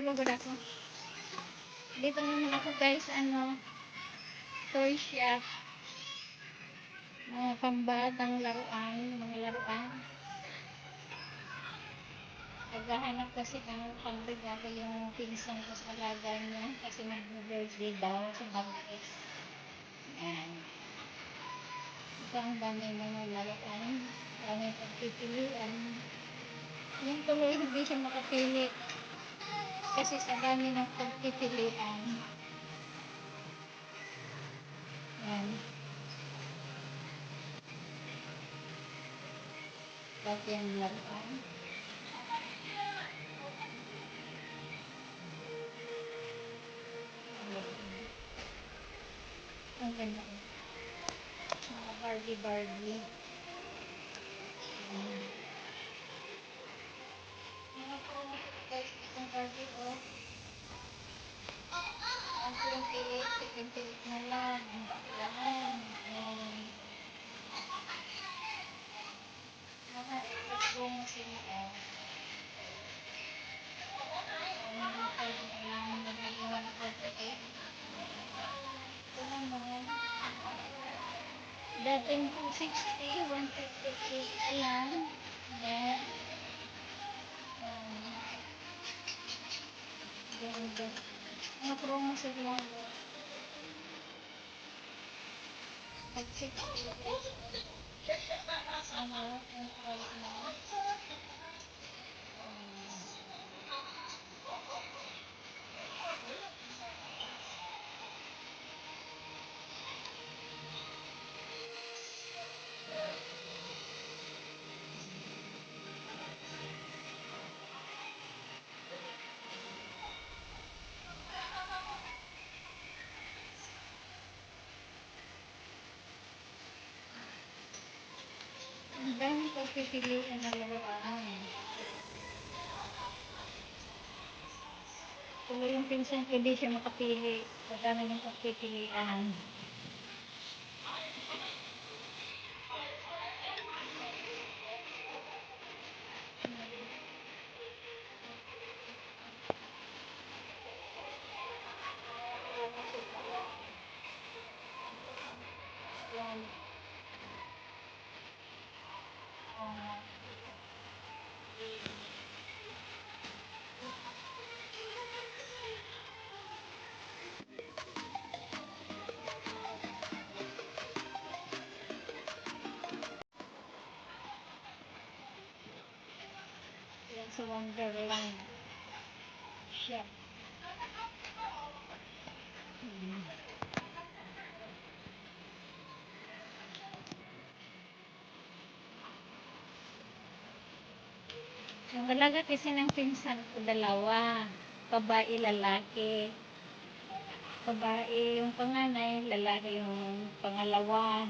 magod ako. Dito naman ako guys, toy shop. Mga pambatang laruan, mga laruan. Naghahanap kasi ng pangregalo yung pinsan ko sa alaga niya kasi mag-birthday daw si Magis. Yan. Ito ang dami mga laruan. Dami pagpipilian. Yung tuloy hindi siya makapili kasi sa dami ng pagpipilian. Yan. Dati ang laruan. Ang ganda ko. Mga Barbie. Mga promo guys, itong Barbie oh. Ang 28 na lang. Kailangan. Mga promo sila oh. Kailangan nag-iwan ako eh. Ito lang mga dating 260, 158 lang. Yan. Ganda. Mga promo sila. Pag 60 pesos. Ang price na. Ang dami pagpipilian na laruan. Kung yung pinsan ko, hindi siya makapili. Ang dami ng pagpipilian. Yan. Yan sa Wonderland shop. Yung alaga kasi ng pinsan ko, dalawa. Babae, lalaki. Babae yung panganay, lalaki yung pangalawa.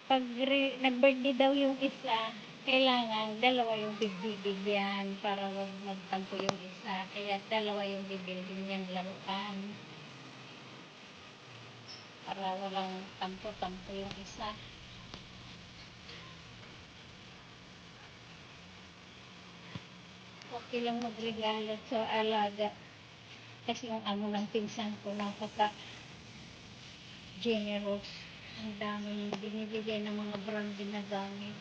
Pag nag-birthday daw yung isa, kailangan dalawa yung bibigyan para wag magtampo yung isa. Kaya dalawa yung bibilhin niyang laruan. Para walang tampo-tampo yung isa. Okay lang magregalo sa alaga. Kasi yung amo ng pinsan ko, napaka-generous. Ang daming binibigay ng mga branded na gamit.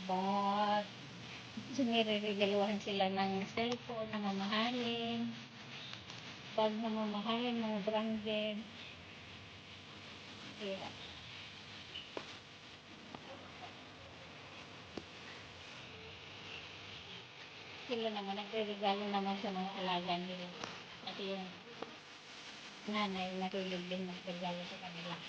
But, nire-regaluhan sila ng cellphone na mamahalin. Bag na mamahalin, mga branded. Kaya, sila naman, nagre-regalo naman sa mga alaga nila. At yung nanay, natulog din magregalo sa kanila.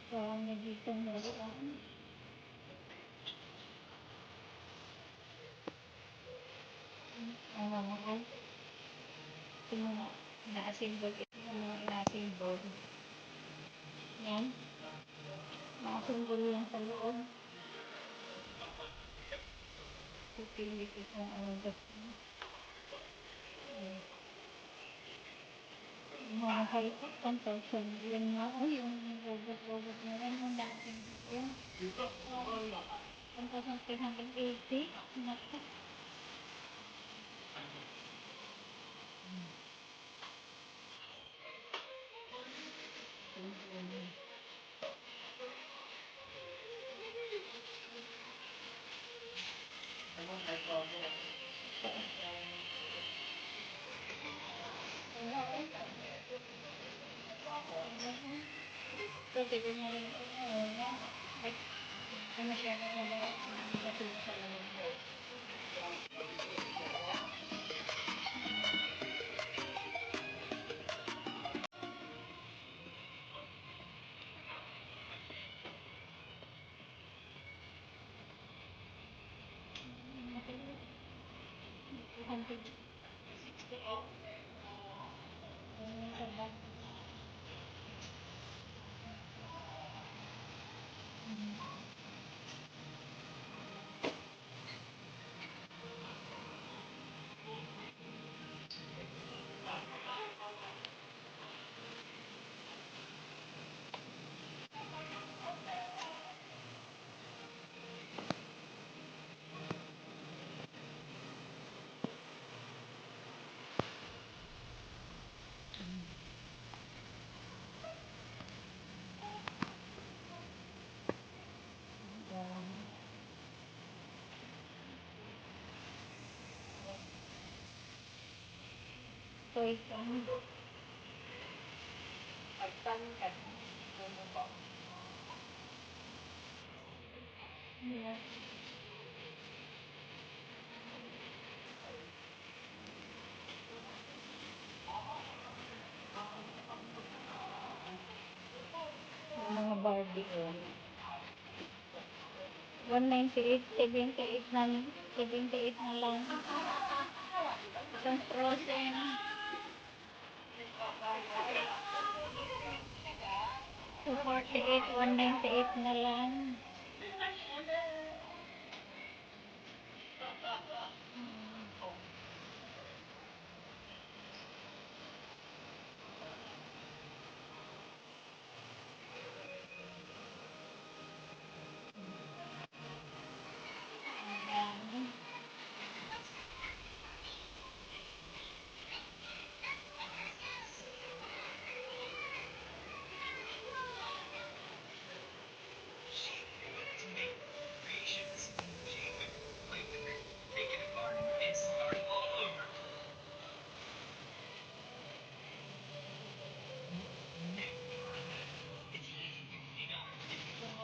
Marami dito laruan. Ang mamahal. Ito mga ina-assemble. Ito mga ina-assemble. Yan. Na-assemble yan sa loob. Pipili ko kung ano gusto mo. Mahal ko, 1,000 yan nga. O, yung robot-robot na yan, ang dati 1,380. Naku. Ito, tignan mo rin. Ay, ay masyado na ba? Matulog sa lamang. Matulog. 268. Ganyan ka ba? Toy kami. Yeah. Yung mga Barbie ko. 198, 78 na, 78 na lang. Itong Frozen. 248, 198 na lang. Ang dami.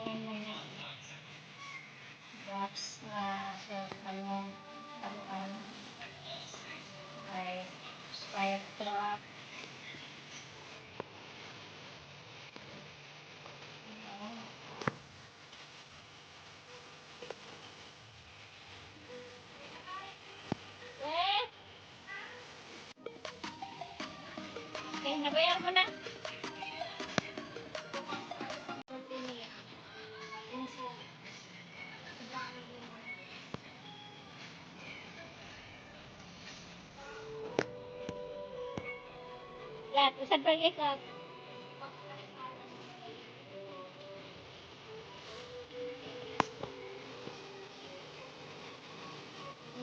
Yung mga box na sa ano, ay fire truck. Ano, okay, nabayan mo na. Lahat, usad pa ikot.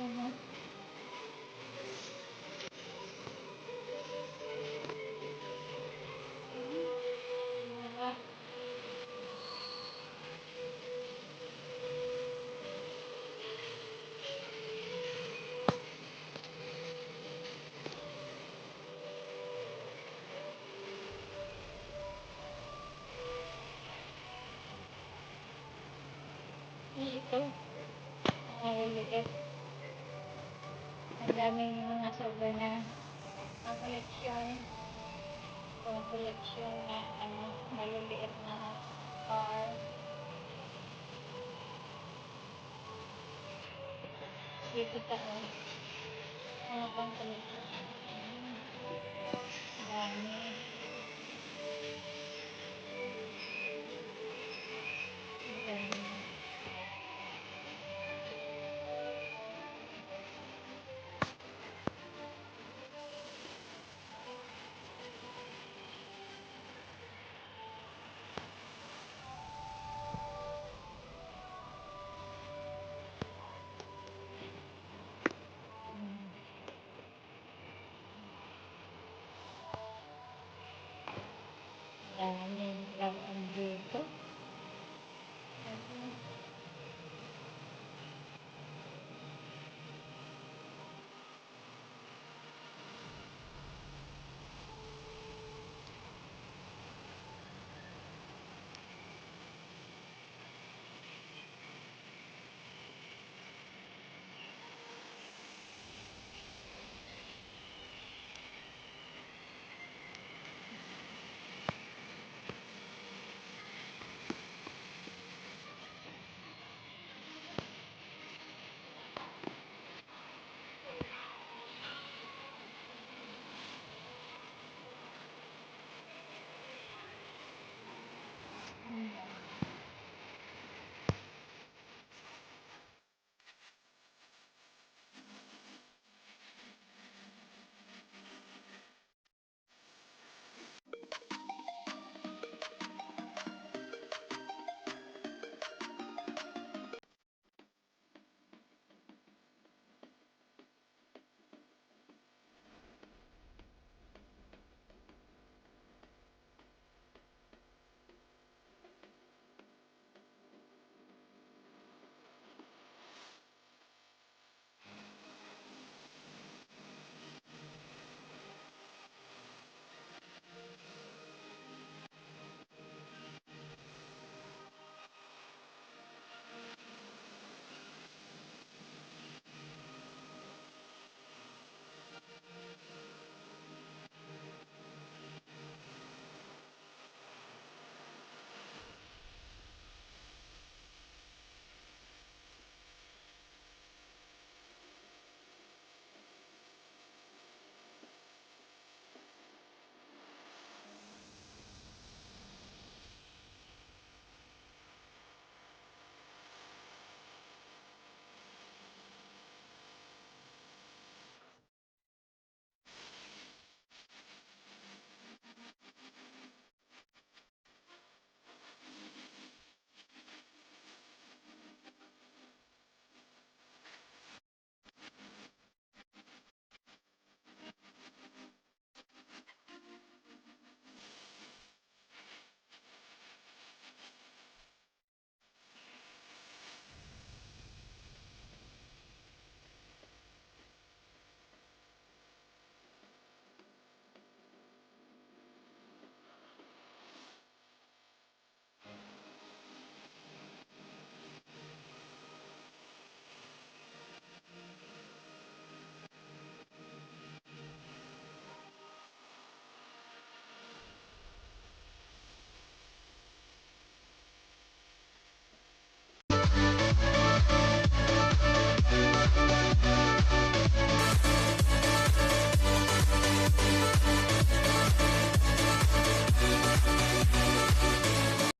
Ano, mga ito, mga liliit. Ang daming mga sobra na pang koleksyon na ano, maliliit na car. Dito tao, mga pang koleksyon. Dami.